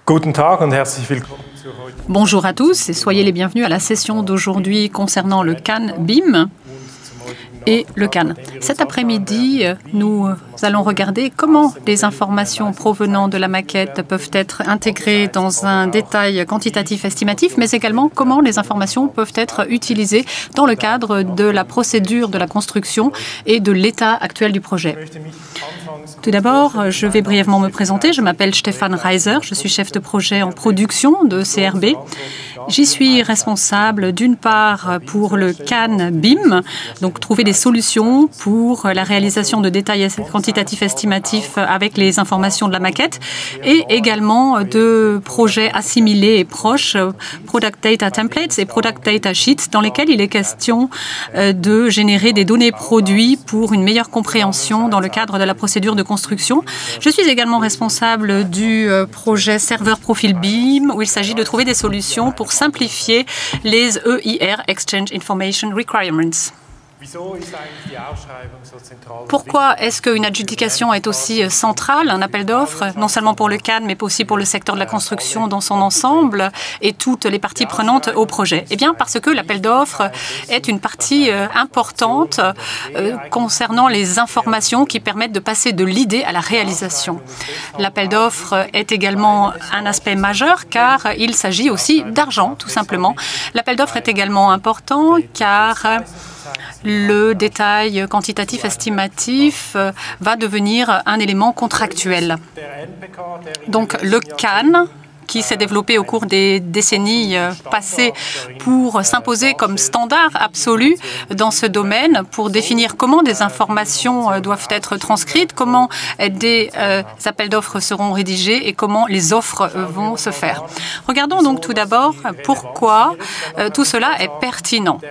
Guten Tag und herzlich willkommen zur heutigen. Bonjour à tous et soyez les bienvenus à la session d'aujourd'hui concernant le Can BIM et le Can. Cet après-midi, nous allons regarder comment les informations provenant de la maquette peuvent être intégrées dans un détail quantitatif estimatif, mais également comment les informations peuvent être utilisées dans le cadre de la procédure de la construction et de l'état actuel du projet. Tout d'abord, je vais brièvement me présenter. Je m'appelle Stefan Reiser, je suis chef de projet en production de CRB. J'y suis responsable d'une part pour le Can BIM, donc trouver des solutions pour la réalisation de détails quantitatifs estimatifs avec les informations de la maquette, et également de projets assimilés et proches, Product Data Templates et Product Data Sheets, dans lesquels il est question de générer des données produits pour une meilleure compréhension dans le cadre de la procédure de construction. Je suis également responsable du projet serveur profil BIM, où il s'agit de trouver des solutions pour simplifier les EIR, Exchange Information Requirements. Pourquoi est-ce qu'une adjudication est aussi centrale, un appel d'offres, non seulement pour le Can, mais aussi pour le secteur de la construction dans son ensemble et toutes les parties prenantes au projet? Eh bien, parce que l'appel d'offres est une partie importante concernant les informations qui permettent de passer de l'idée à la réalisation. L'appel d'offres est également un aspect majeur car il s'agit aussi d'argent, tout simplement. L'appel d'offres est également important car le détail quantitatif estimatif va devenir un élément contractuel. Donc le Can, qui s'est développé au cours des décennies passées pour s'imposer comme standard absolu dans ce domaine, pour définir comment des informations doivent être transcrites, comment des appels d'offres seront rédigés et comment les offres vont se faire. Regardons donc tout d'abord pourquoi tout cela est pertinent.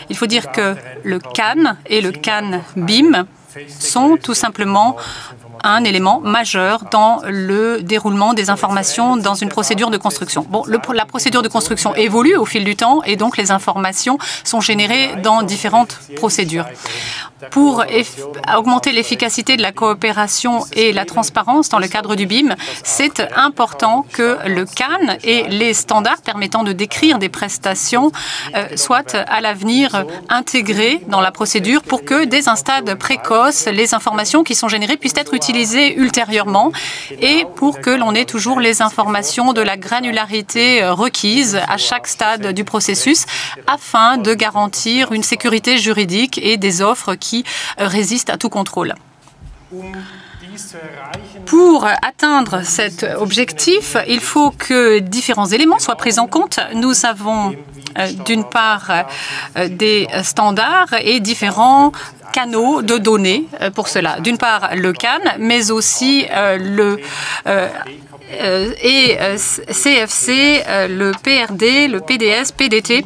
Il faut dire que le Can et le Can BIM sont tout simplement un élément majeur dans le déroulement des informations dans une procédure de construction. Bon, la procédure de construction évolue au fil du temps et donc les informations sont générées dans différentes procédures. Pour augmenter l'efficacité de la coopération et la transparence dans le cadre du BIM, c'est important que le Can et les standards permettant de décrire des prestations soient à l'avenir intégrés dans la procédure pour que, dès un stade précoce, les informations qui sont générées puissent être utilisées ultérieurement et pour que l'on ait toujours les informations de la granularité requise à chaque stade du processus afin de garantir une sécurité juridique et des offres qui résistent à tout contrôle. Pour atteindre cet objectif, il faut que différents éléments soient pris en compte. Nous avons d'une part des standards et différents canaux de données pour cela. D'une part, le Can, mais aussi le CFC, le PRD, le PDS, PDT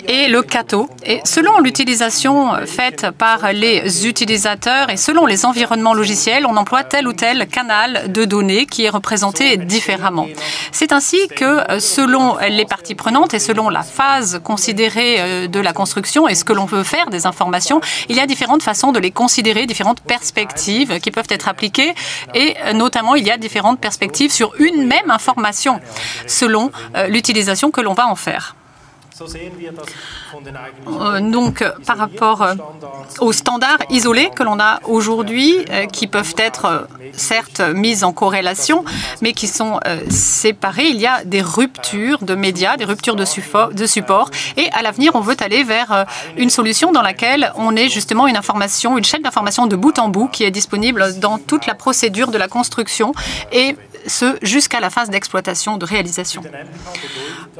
et le CATO. Et selon l'utilisation faite par les utilisateurs et selon les environnements logiciels, on emploie tel ou tel canal de données qui est représenté différemment. C'est ainsi que selon les parties prenantes et selon la phase considérée de la construction et ce que l'on veut faire des informations, il y a différentes façons de les considérer, différentes perspectives qui peuvent être appliquées et notamment il y a différentes perspectives sur une même information selon l'utilisation que l'on va en faire. Donc, par rapport aux standards isolés que l'on a aujourd'hui, qui peuvent être certes mis en corrélation, mais qui sont séparés, il y a des ruptures de médias, des ruptures de support. Et à l'avenir, on veut aller vers une solution dans laquelle on ait justement une information, une chaîne d'information de bout en bout qui est disponible dans toute la procédure de la construction et ce jusqu'à la phase d'exploitation, de réalisation.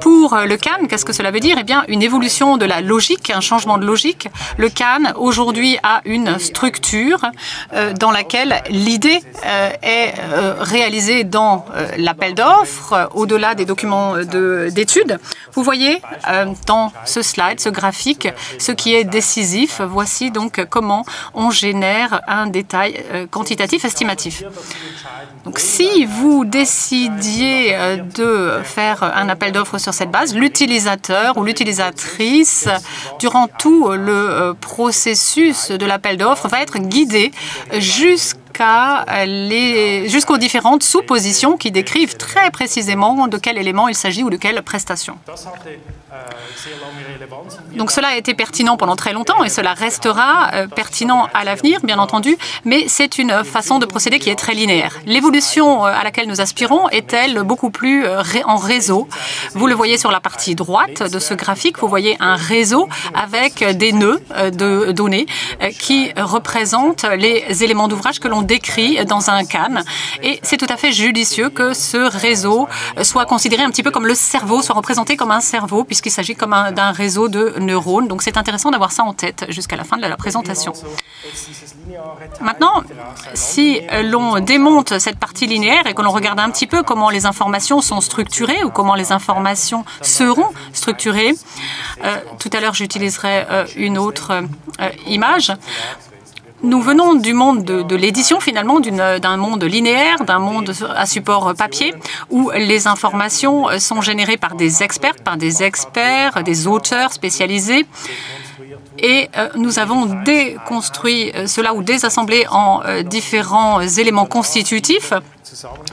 Pour le Can, qu'est-ce que cela veut dire? Eh bien, une évolution de la logique, un changement de logique. Le Can, aujourd'hui, a une structure dans laquelle l'idée est réalisée dans l'appel d'offres, au-delà des documents d'études. Vous voyez dans ce slide, ce graphique, ce qui est décisif. Voici donc comment on génère un détail quantitatif estimatif. Donc, si vous décidiez de faire un appel d'offres sur cette base, l'utilisateur ou l'utilisatrice, durant tout le processus de l'appel d'offres, va être guidé jusqu'à jusqu'aux différentes sous-positions qui décrivent très précisément de quel élément il s'agit ou de quelle prestation. Donc cela a été pertinent pendant très longtemps et cela restera pertinent à l'avenir, bien entendu, mais c'est une façon de procéder qui est très linéaire. L'évolution à laquelle nous aspirons est-elle beaucoup plus en réseau? Vous le voyez sur la partie droite de ce graphique, vous voyez un réseau avec des nœuds de données qui représentent les éléments d'ouvrage que l'on décrit dans un CAN. Et c'est tout à fait judicieux que ce réseau soit considéré un petit peu comme le cerveau, soit représenté comme un cerveau, puisqu'il s'agit comme d'un réseau de neurones. Donc c'est intéressant d'avoir ça en tête jusqu'à la fin de la présentation. Maintenant, si l'on démonte cette partie linéaire et que l'on regarde un petit peu comment les informations sont structurées ou comment les informations seront structurées, tout à l'heure j'utiliserai une autre image. Nous venons du monde de l'édition, finalement, d'un monde linéaire, d'un monde à support papier, où les informations sont générées par des experts, des auteurs spécialisés. Et nous avons déconstruit cela ou désassemblé en différents éléments constitutifs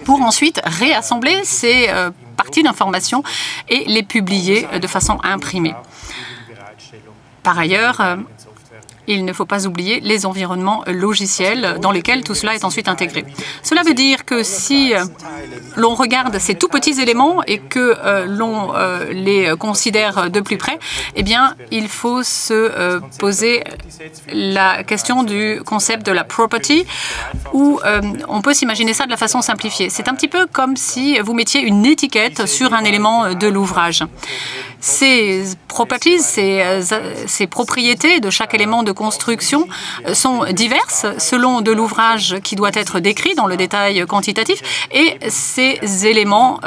pour ensuite réassembler ces parties d'informations et les publier de façon imprimée. Par ailleurs, il ne faut pas oublier les environnements logiciels dans lesquels tout cela est ensuite intégré. Cela veut dire que si l'on regarde ces tout petits éléments et que l'on les considère de plus près, eh bien, il faut se poser la question du concept de la property, où on peut s'imaginer ça de la façon simplifiée. C'est un petit peu comme si vous mettiez une étiquette sur un élément de l'ouvrage. Ces properties, ces propriétés de chaque élément de construction sont diverses selon de l'ouvrage qui doit être décrit dans le détail quantitatif et ces éléments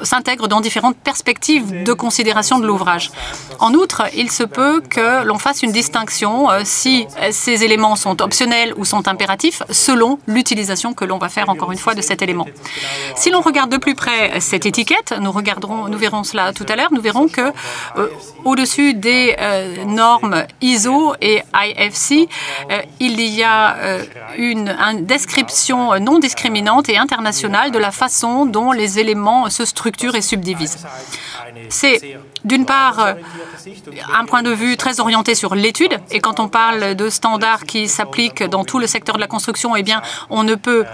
s'intègrent dans différentes perspectives de considération de l'ouvrage. En outre, il se peut que l'on fasse une distinction si ces éléments sont optionnels ou sont impératifs selon l'utilisation que l'on va faire encore une fois de cet élément. Si l'on regarde de plus près cette étiquette, nous verrons cela tout à l'heure, nous verrons que au-dessus des normes ISO et IFC, il y a une description non discriminante et internationale de la façon dont les éléments se structurent et subdivisent. C'est d'une part un point de vue très orienté sur l'étude, et quand on parle de standards qui s'appliquent dans tout le secteur de la construction, eh bien, on ne peut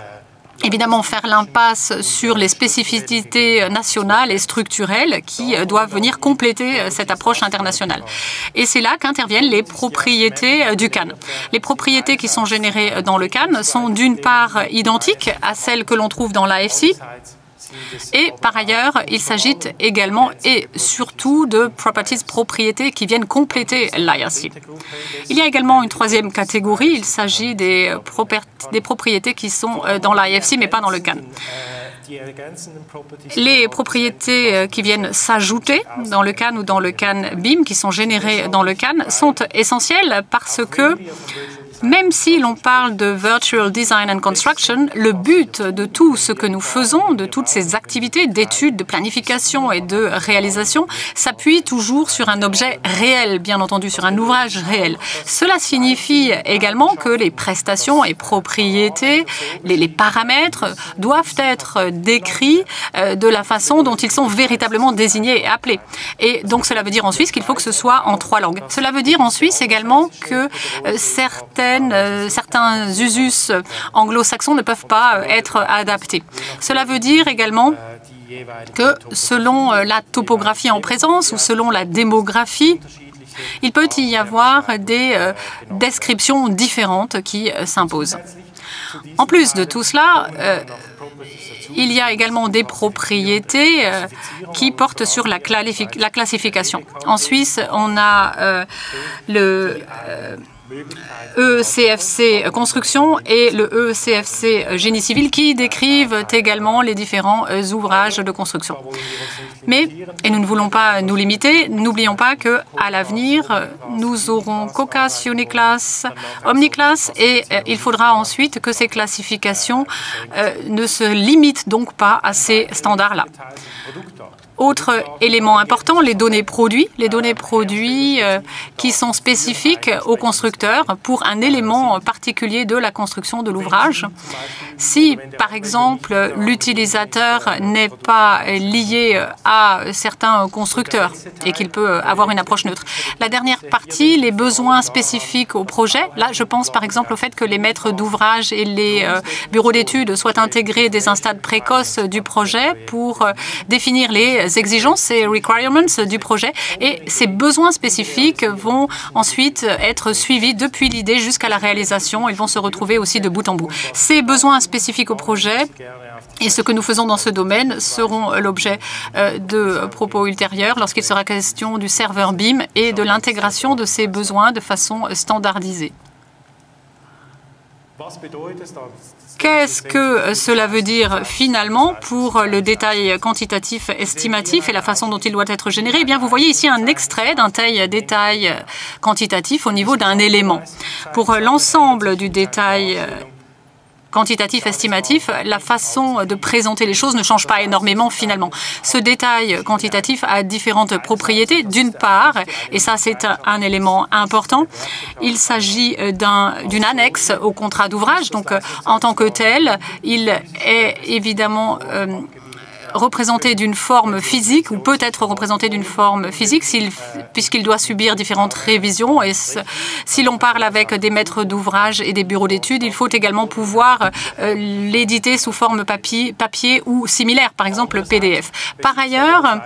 évidemment faire l'impasse sur les spécificités nationales et structurelles qui doivent venir compléter cette approche internationale. Et c'est là qu'interviennent les propriétés du CAN. Les propriétés qui sont générées dans le CAN sont d'une part identiques à celles que l'on trouve dans l'AFC, et par ailleurs, il s'agit également et surtout de propriétés qui viennent compléter l'IRC. Il y a également une troisième catégorie, il s'agit des propriétés qui sont dans l'IFC mais pas dans le CAN. Les propriétés qui viennent s'ajouter dans le CAN ou dans le CAN BIM, qui sont générées dans le CAN, sont essentielles parce que même si l'on parle de Virtual Design and Construction, le but de tout ce que nous faisons, de toutes ces activités d'étude, de planification et de réalisation, s'appuie toujours sur un objet réel, bien entendu, sur un ouvrage réel. Cela signifie également que les prestations et propriétés, les paramètres doivent être décrits de la façon dont ils sont véritablement désignés et appelés. Et donc cela veut dire en Suisse qu'il faut que ce soit en 3 langues. Cela veut dire en Suisse également que certains usus anglo-saxons ne peuvent pas être adaptés. Cela veut dire également que selon la topographie en présence ou selon la démographie, il peut y avoir des descriptions différentes qui s'imposent. En plus de tout cela, il y a également des propriétés qui portent sur la classification. En Suisse, on a le ECFC Construction et le ECFC Génie Civil qui décrivent également les différents ouvrages de construction. Mais, et nous ne voulons pas nous limiter, n'oublions pas qu'à l'avenir, nous aurons COCAS, Uniclass, Omniclass et il faudra ensuite que ces classifications ne se limitent donc pas à ces standards-là. Autre élément important, les données produits. Les données produits qui sont spécifiques au constructeur pour un élément particulier de la construction de l'ouvrage. Si, par exemple, l'utilisateur n'est pas lié à certains constructeurs et qu'il peut avoir une approche neutre. La dernière partie, les besoins spécifiques au projet. Là, je pense par exemple au fait que les maîtres d'ouvrage et les bureaux d'études soient intégrés dès un stade précoce du projet pour définir les exigences et requirements du projet. Et ces besoins spécifiques vont ensuite être suivis depuis l'idée jusqu'à la réalisation. Ils vont se retrouver aussi de bout en bout. Ces besoins spécifiques au projet et ce que nous faisons dans ce domaine seront l'objet de propos ultérieurs lorsqu'il sera question du serveur BIM et de l'intégration de ces besoins de façon standardisée. Qu'est-ce que cela veut dire finalement pour le détail quantitatif estimatif et la façon dont il doit être généré? Eh bien, vous voyez ici un extrait d'un tel détail quantitatif au niveau d'un élément. Pour l'ensemble du détail quantitatif estimatif, la façon de présenter les choses ne change pas énormément finalement. Ce détail quantitatif a différentes propriétés. D'une part, et ça c'est un élément important, il s'agit d'une annexe au contrat d'ouvrage. Donc en tant que tel, il est évidemment représenté d'une forme physique ou peut être représenté d'une forme physique puisqu'il doit subir différentes révisions. Et si l'on parle avec des maîtres d'ouvrage et des bureaux d'études, il faut également pouvoir l'éditer sous forme papier ou similaire, par exemple PDF. Par ailleurs,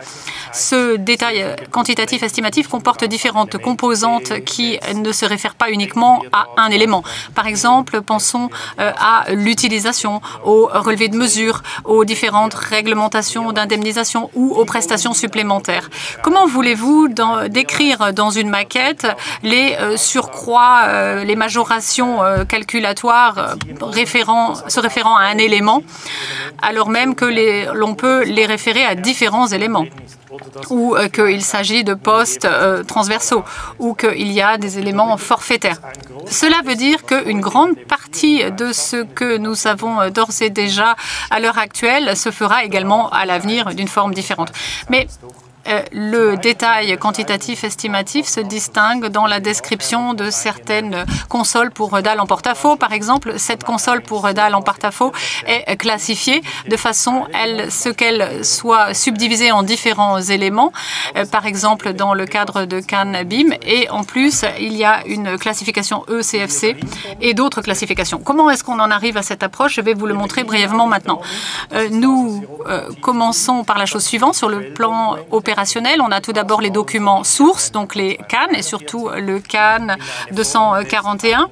ce détail quantitatif estimatif comporte différentes composantes qui ne se réfèrent pas uniquement à un élément. Par exemple, pensons à l'utilisation, au relevé de mesures, aux différentes réglementations d'indemnisation ou aux prestations supplémentaires. Comment voulez-vous décrire dans une maquette les surcroîts, les majorations calculatoires se référant à un élément, alors même que l'on peut les référer à différents éléments, ou qu'il s'agit de postes transversaux, ou qu'il y a des éléments forfaitaires? Cela veut dire qu'une grande partie de ce que nous savons d'ores et déjà à l'heure actuelle se fera également à l'avenir d'une forme différente. Mais le détail quantitatif estimatif se distingue dans la description de certaines consoles pour dalles en porte-à-faux. Par exemple, cette console pour dalles en porte-à-faux est classifiée de façon à ce qu'elle soit subdivisée en différents éléments, par exemple dans le cadre de CAN BIM. Et en plus, il y a une classification ECFC et d'autres classifications. Comment est-ce qu'on en arrive à cette approche? Je vais vous le montrer brièvement maintenant. Nous commençons par la chose suivante. Sur le plan opérationnel, on a tout d'abord les documents sources, donc les CAN, et surtout le CAN 241,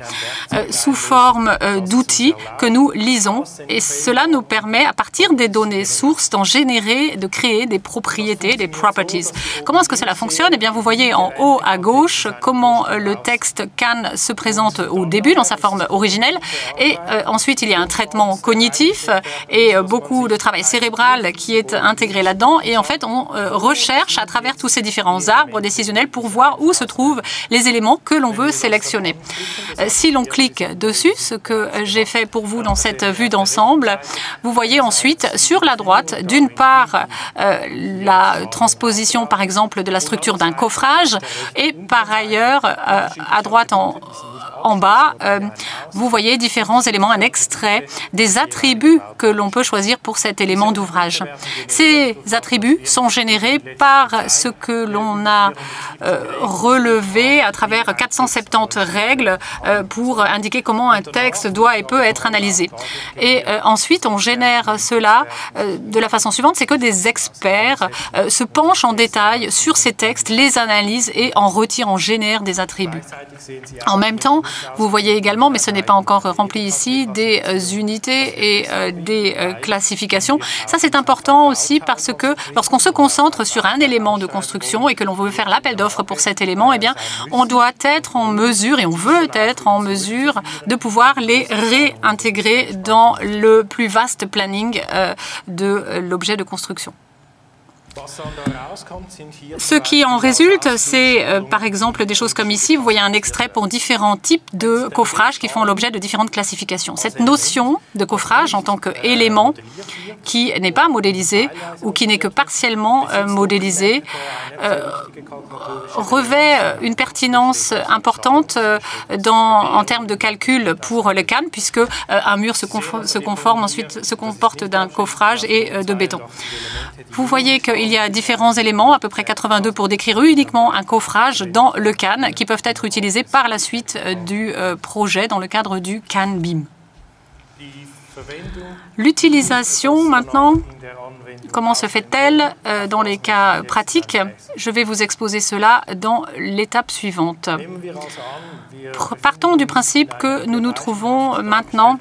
sous forme d'outils que nous lisons. Et cela nous permet, à partir des données sources, de créer des propriétés, des properties. Comment est-ce que cela fonctionne? Eh bien, vous voyez en haut à gauche comment le texte CAN se présente au début dans sa forme originelle. Et ensuite, il y a un traitement cognitif et beaucoup de travail cérébral qui est intégré là-dedans. Et en fait, on recherche à travers tous ces différents arbres décisionnels pour voir où se trouvent les éléments que l'on veut sélectionner. Si l'on clique dessus, ce que j'ai fait pour vous dans cette vue d'ensemble, vous voyez ensuite sur la droite, d'une part, la transposition, par exemple, de la structure d'un coffrage et par ailleurs, à droite en bas, vous voyez différents éléments, un extrait des attributs que l'on peut choisir pour cet élément d'ouvrage. Ces attributs sont générés par ce que l'on a relevé à travers 470 règles pour indiquer comment un texte doit et peut être analysé. Et ensuite, on génère cela de la façon suivante, c'est que des experts se penchent en détail sur ces textes, les analysent et en génèrent des attributs. En même temps, vous voyez également, mais ce n'est pas encore rempli ici, des unités et des classifications. Ça, c'est important aussi parce que lorsqu'on se concentre sur un élément de construction et que l'on veut faire l'appel d'offres pour cet élément, eh bien, on doit être en mesure et on veut être en mesure de pouvoir les réintégrer dans le plus vaste planning de l'objet de construction. Ce qui en résulte, c'est par exemple des choses comme ici, vous voyez un extrait pour différents types de coffrage qui font l'objet de différentes classifications. Cette notion de coffrage en tant qu'élément qui n'est pas modélisé ou qui n'est que partiellement modélisé revêt une pertinence importante en termes de calcul pour les cannes, puisque un mur se comporte d'un coffrage et de béton. Vous voyez qu'il y a différents éléments, à peu près 82 pour décrire uniquement un coffrage dans le CAN, qui peuvent être utilisés par la suite du projet dans le cadre du CAN BIM. L'utilisation maintenant, comment se fait-elle dans les cas pratiques? Je vais vous exposer cela dans l'étape suivante. Partons du principe que nous nous trouvons maintenant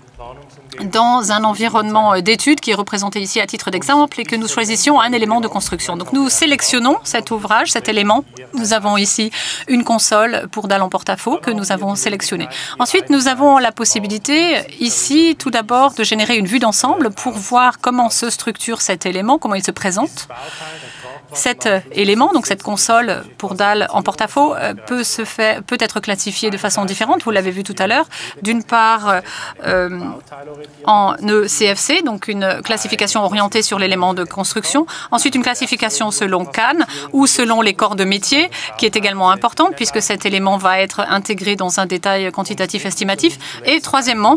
dans un environnement d'études qui est représenté ici à titre d'exemple et que nous choisissions un élément de construction. Donc nous sélectionnons cet ouvrage, cet élément. Nous avons ici une console pour dalle en porte-à-faux que nous avons sélectionnée. Ensuite, nous avons la possibilité ici tout d'abord de générer une vue d'ensemble pour voir comment se structure cet élément, comment il se présente. Cet élément, donc cette console pour dalle en porte-à-faux, peut être classifié de façon différente, vous l'avez vu tout à l'heure. D'une part, en ECFC, donc une classification orientée sur l'élément de construction. Ensuite, une classification selon CAN ou selon les corps de métier, qui est également importante puisque cet élément va être intégré dans un détail quantitatif estimatif. Et troisièmement,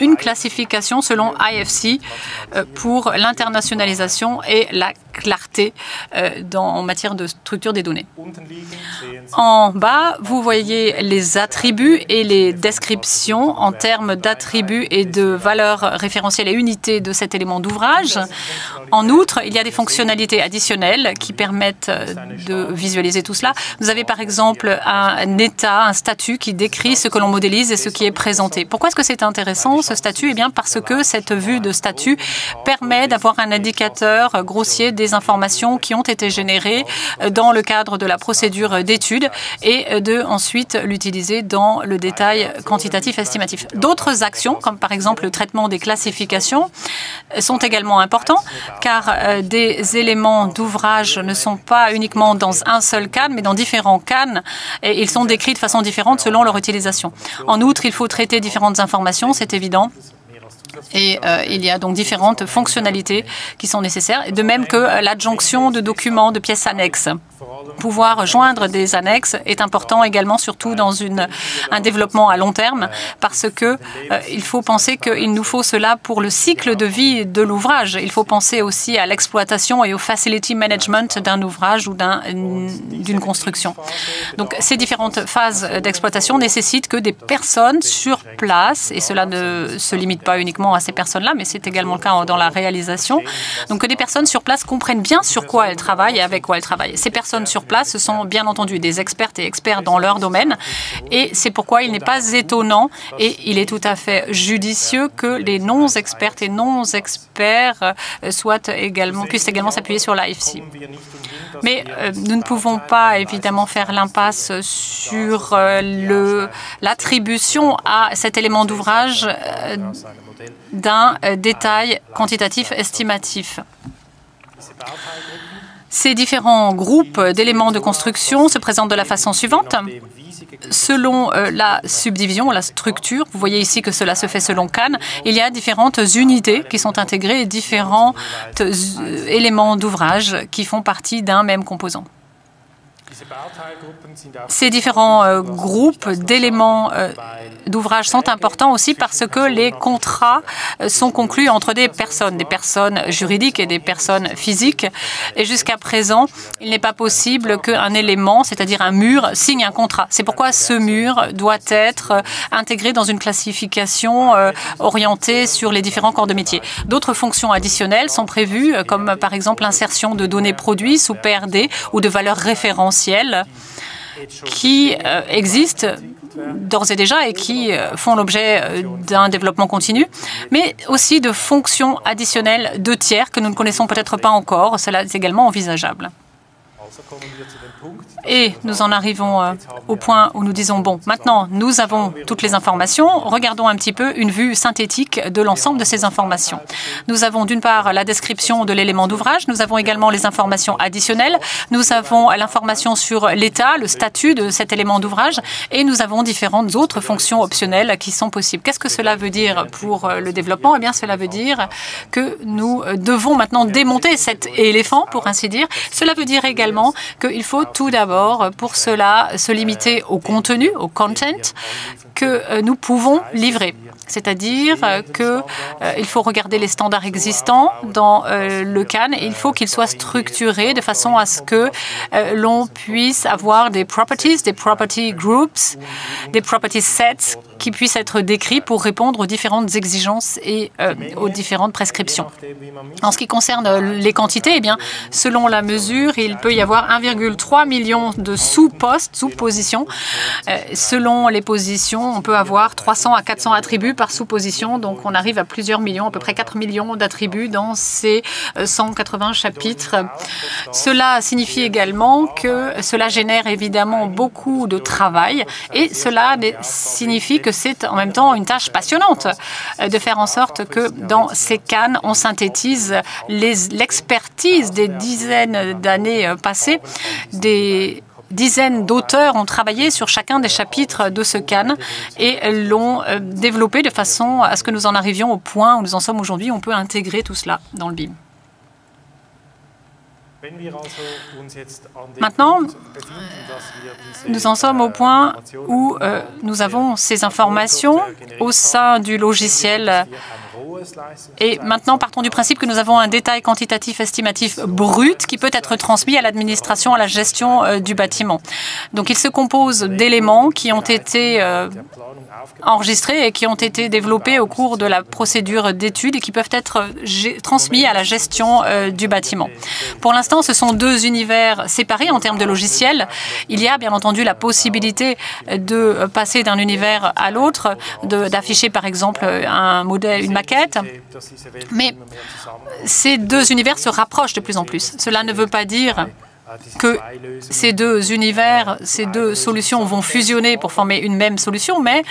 une classification selon IFC pour l'internationalisation et la clarté en matière de structure des données. En bas, vous voyez les attributs et les descriptions en termes d'attributs et de valeurs référentielles et unités de cet élément d'ouvrage. En outre, il y a des fonctionnalités additionnelles qui permettent de visualiser tout cela. Vous avez par exemple un état, un statut qui décrit ce que l'on modélise et ce qui est présenté. Pourquoi est-ce que c'est intéressant, ce statut? Eh bien, parce que cette vue de statut permet d'avoir un indicateur grossier des informations qui ont été générées dans le cadre de la procédure d'étude et de ensuite l'utiliser dans le détail quantitatif estimatif. D'autres actions, comme par exemple le traitement des classifications, sont également importants car des éléments d'ouvrage ne sont pas uniquement dans un seul CAN, mais dans différents CAN et ils sont décrits de façon différente selon leur utilisation. En outre, il faut traiter différentes informations, c'est évident. Et il y a donc différentes fonctionnalités qui sont nécessaires, de même que l'adjonction de documents, de pièces annexes. Pouvoir joindre des annexes est important également, surtout dans un développement à long terme, parce que il faut penser qu'il nous faut cela pour le cycle de vie de l'ouvrage. Il faut penser aussi à l'exploitation et au facility management d'un ouvrage ou d'une construction. Donc, ces différentes phases d'exploitation nécessitent que des personnes sur place, et cela ne se limite pas uniquement à ces personnes-là, mais c'est également le cas dans la réalisation, donc que des personnes sur place comprennent bien sur quoi elles travaillent et avec quoi elles travaillent. Ces personnes sur place, ce sont bien entendu des expertes et experts dans leur domaine et c'est pourquoi il n'est pas étonnant et il est tout à fait judicieux que les non-expertes et non-experts puissent également s'appuyer sur l'IFC. Mais nous ne pouvons pas évidemment faire l'impasse sur l'attribution à cet élément d'ouvrage d'un détail quantitatif estimatif. Ces différents groupes d'éléments de construction se présentent de la façon suivante. Selon la subdivision, la structure, vous voyez ici que cela se fait selon CAN, il y a différentes unités qui sont intégrées et différents éléments d'ouvrage qui font partie d'un même composant. Ces différents groupes d'éléments d'ouvrage sont importants aussi parce que les contrats sont conclus entre des personnes juridiques et des personnes physiques. Et jusqu'à présent, il n'est pas possible qu'un élément, c'est-à-dire un mur, signe un contrat. C'est pourquoi ce mur doit être intégré dans une classification orientée sur les différents corps de métier. D'autres fonctions additionnelles sont prévues, comme par exemple l'insertion de données produits sous PRD ou de valeurs référentielles qui existent d'ores et déjà et qui font l'objet d'un développement continu, mais aussi de fonctions additionnelles de tiers que nous ne connaissons peut-être pas encore. Cela est également envisageable. Et nous en arrivons au point où nous disons, bon, maintenant, nous avons toutes les informations, regardons un petit peu une vue synthétique de l'ensemble de ces informations. Nous avons d'une part la description de l'élément d'ouvrage, nous avons également les informations additionnelles, nous avons l'information sur l'état, le statut de cet élément d'ouvrage, et nous avons différentes autres fonctions optionnelles qui sont possibles. Qu'est-ce que cela veut dire pour le développement? Eh bien, cela veut dire que nous devons maintenant démonter cet éléphant, pour ainsi dire. Cela veut dire également qu'il faut tout d'abord, pour cela, se limiter au contenu, au content, que nous pouvons livrer. C'est-à-dire qu'il faut regarder les standards existants dans le CAN et il faut qu'ils soient structurés de façon à ce que l'on puisse avoir des property groups, des property sets qui puissent être décrits pour répondre aux différentes exigences et aux différentes prescriptions. En ce qui concerne les quantités, eh bien, selon la mesure, il peut y avoir 1,3 million de sous-postes, sous-positions. Selon les positions, on peut avoir 300 à 400 attributs par sous-position, donc on arrive à plusieurs millions, à peu près 4 millions d'attributs dans ces 180 chapitres. Cela signifie également que cela génère évidemment beaucoup de travail et cela signifie que c'est en même temps une tâche passionnante de faire en sorte que dans ces CAN, on synthétise l'expertise des dizaines d'années passées, des dizaines d'auteurs ont travaillé sur chacun des chapitres de ce CAN et l'ont développé de façon à ce que nous en arrivions au point où nous en sommes aujourd'hui. On peut intégrer tout cela dans le BIM. Maintenant, nous en sommes au point où nous avons ces informations au sein du logiciel. Et maintenant, partons du principe que nous avons un détail quantitatif estimatif brut qui peut être transmis à l'administration, à la gestion du bâtiment. Donc, il se compose d'éléments qui ont été enregistrés et qui ont été développés au cours de la procédure d'étude et qui peuvent être transmis à la gestion du bâtiment. Pour l'instant, ce sont deux univers séparés en termes de logiciels. Il y a bien entendu la possibilité de passer d'un univers à l'autre, d'afficher par exemple un modèle, une maquette, mais ces deux univers se rapprochent de plus en plus. Cela ne veut pas dire que ces deux univers, ces deux solutions vont fusionner pour former une même solution, mais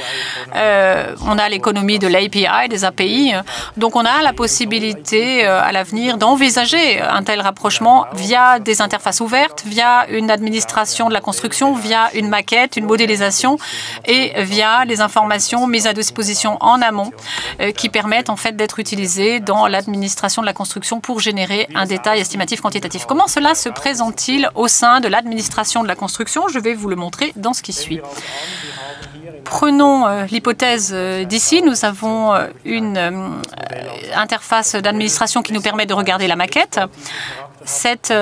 on a l'économie de l'API, des API, donc on a la possibilité à l'avenir d'envisager un tel rapprochement via des interfaces ouvertes, via une administration de la construction, via une maquette, une modélisation et via les informations mises à disposition en amont qui permettent en fait d'être utilisées dans l'administration de la construction pour générer un détail estimatif quantitatif. Comment cela se présente-t-il au sein de l'administration de la construction? Je vais vous le montrer dans ce qui suit. Prenons l'hypothèse d'ici. Nous avons une interface d'administration qui nous permet de regarder la maquette. Cette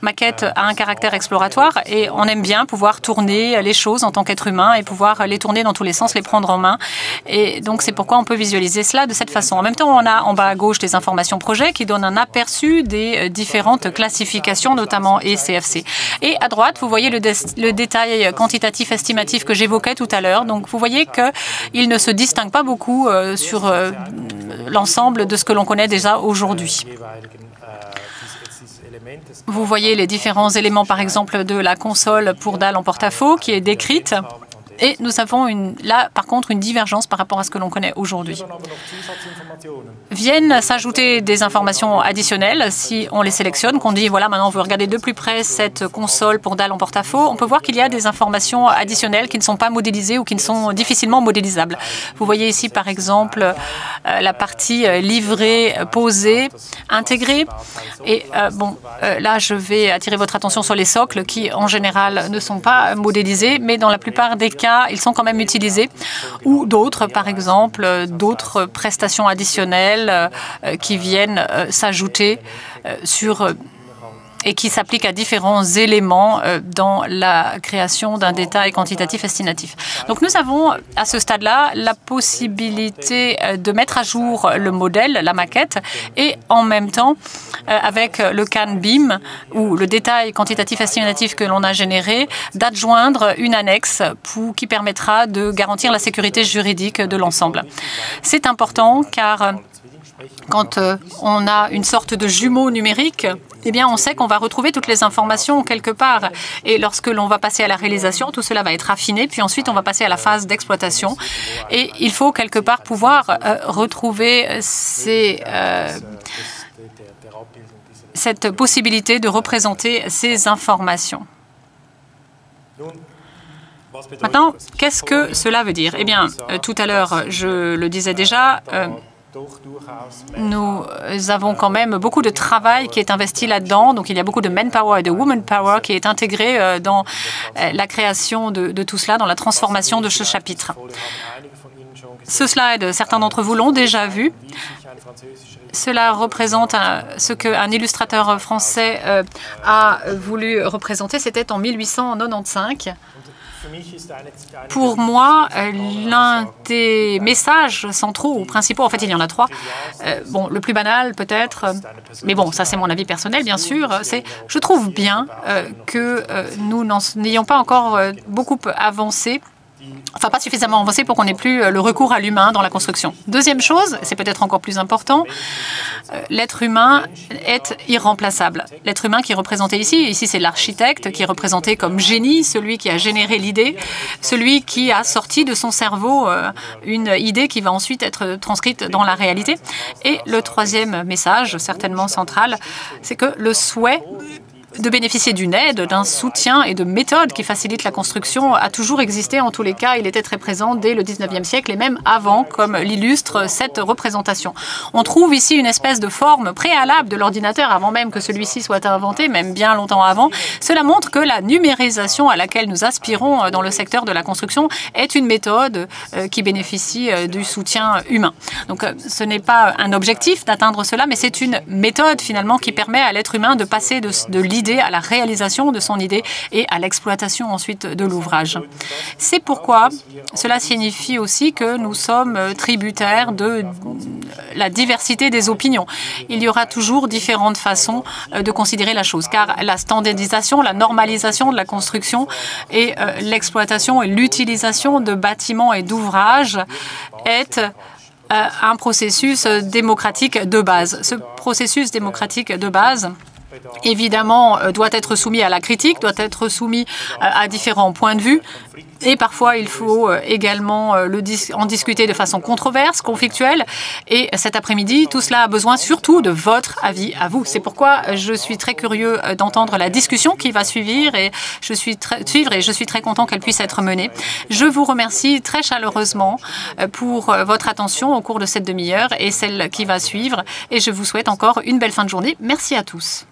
maquette a un caractère exploratoire et on aime bien pouvoir tourner les choses en tant qu'être humain et pouvoir les tourner dans tous les sens, les prendre en main. Et donc, c'est pourquoi on peut visualiser cela de cette façon. En même temps, on a en bas à gauche des informations projet qui donnent un aperçu des différentes classifications, notamment ECFC. Et à droite, vous voyez le détail quantitatif estimatif que j'évoquais tout à l'heure. Donc, vous voyez qu'il ne se distingue pas beaucoup sur l'ensemble de ce que l'on connaît déjà aujourd'hui. Vous voyez les différents éléments, par exemple, de la console pour dalles en porte-à-faux qui est décrite. Et nous avons là, par contre, une divergence par rapport à ce que l'on connaît aujourd'hui. Viennent s'ajouter des informations additionnelles si on les sélectionne, qu'on dit, voilà, maintenant on veut regarder de plus près cette console pour dalles en porte-à-faux. On peut voir qu'il y a des informations additionnelles qui ne sont pas modélisées ou qui ne sont difficilement modélisables. Vous voyez ici, par exemple, la partie livrée, posée, intégrée. Et là, je vais attirer votre attention sur les socles qui, en général, ne sont pas modélisés, mais dans la plupart des cas, ils sont quand même utilisés, ou d'autres, par exemple, d'autres prestations additionnelles qui viennent s'ajouter et qui s'appliquent à différents éléments dans la création d'un détail quantitatif estimatif. Donc nous avons à ce stade-là la possibilité de mettre à jour le modèle, la maquette, et en même temps, avec le CAN BIM, ou le détail quantitatif estimatif que l'on a généré, d'adjoindre une annexe qui permettra de garantir la sécurité juridique de l'ensemble. C'est important car quand on a une sorte de jumeau numérique, eh bien, on sait qu'on va retrouver toutes les informations quelque part. Et lorsque l'on va passer à la réalisation, tout cela va être affiné, puis ensuite on va passer à la phase d'exploitation. Et il faut quelque part pouvoir retrouver cette possibilité de représenter ces informations. Maintenant, qu'est-ce que cela veut dire? Eh bien, tout à l'heure, je le disais déjà, nous avons quand même beaucoup de travail qui est investi là-dedans. Donc, il y a beaucoup de manpower et de womanpower qui est intégré dans la création de tout cela, dans la transformation de ce chapitre. Ce slide, certains d'entre vous l'ont déjà vu. Cela représente ce qu'un illustrateur français a voulu représenter. C'était en 1895. Pour moi, l'un des messages centraux ou principaux, en fait, il y en a trois. Bon, le plus banal peut-être, mais bon, ça c'est mon avis personnel, bien sûr, c'est je trouve bien que nous n'ayons pas encore beaucoup avancé. Enfin, pas suffisamment avancé pour qu'on n'ait plus le recours à l'humain dans la construction. Deuxième chose, c'est peut-être encore plus important, l'être humain est irremplaçable. L'être humain qui est représenté ici c'est l'architecte qui est représenté comme génie, celui qui a généré l'idée, celui qui a sorti de son cerveau une idée qui va ensuite être transcrite dans la réalité. Et le troisième message, certainement central, c'est que le souhait de bénéficier d'une aide, d'un soutien et de méthodes qui facilitent la construction a toujours existé. En tous les cas, il était très présent dès le 19e siècle et même avant, comme l'illustre cette représentation. On trouve ici une espèce de forme préalable de l'ordinateur avant même que celui-ci soit inventé, même bien longtemps avant. Cela montre que la numérisation à laquelle nous aspirons dans le secteur de la construction est une méthode qui bénéficie du soutien humain. Donc, ce n'est pas un objectif d'atteindre cela, mais c'est une méthode finalement qui permet à l'être humain de passer de l'idée à la réalisation de son idée et à l'exploitation ensuite de l'ouvrage. C'est pourquoi cela signifie aussi que nous sommes tributaires de la diversité des opinions. Il y aura toujours différentes façons de considérer la chose, car la standardisation, la normalisation de la construction et l'exploitation et l'utilisation de bâtiments et d'ouvrages est un processus démocratique de base. Ce processus démocratique de base, évidemment, doit être soumis à la critique, doit être soumis à différents points de vue. Et parfois, il faut également en discuter de façon controverse, conflictuelle. Et cet après-midi, tout cela a besoin surtout de votre avis à vous. C'est pourquoi je suis très curieux d'entendre la discussion qui va suivre et je suis très content qu'elle puisse être menée. Je vous remercie très chaleureusement pour votre attention au cours de cette demi-heure et celle qui va suivre. Et je vous souhaite encore une belle fin de journée. Merci à tous.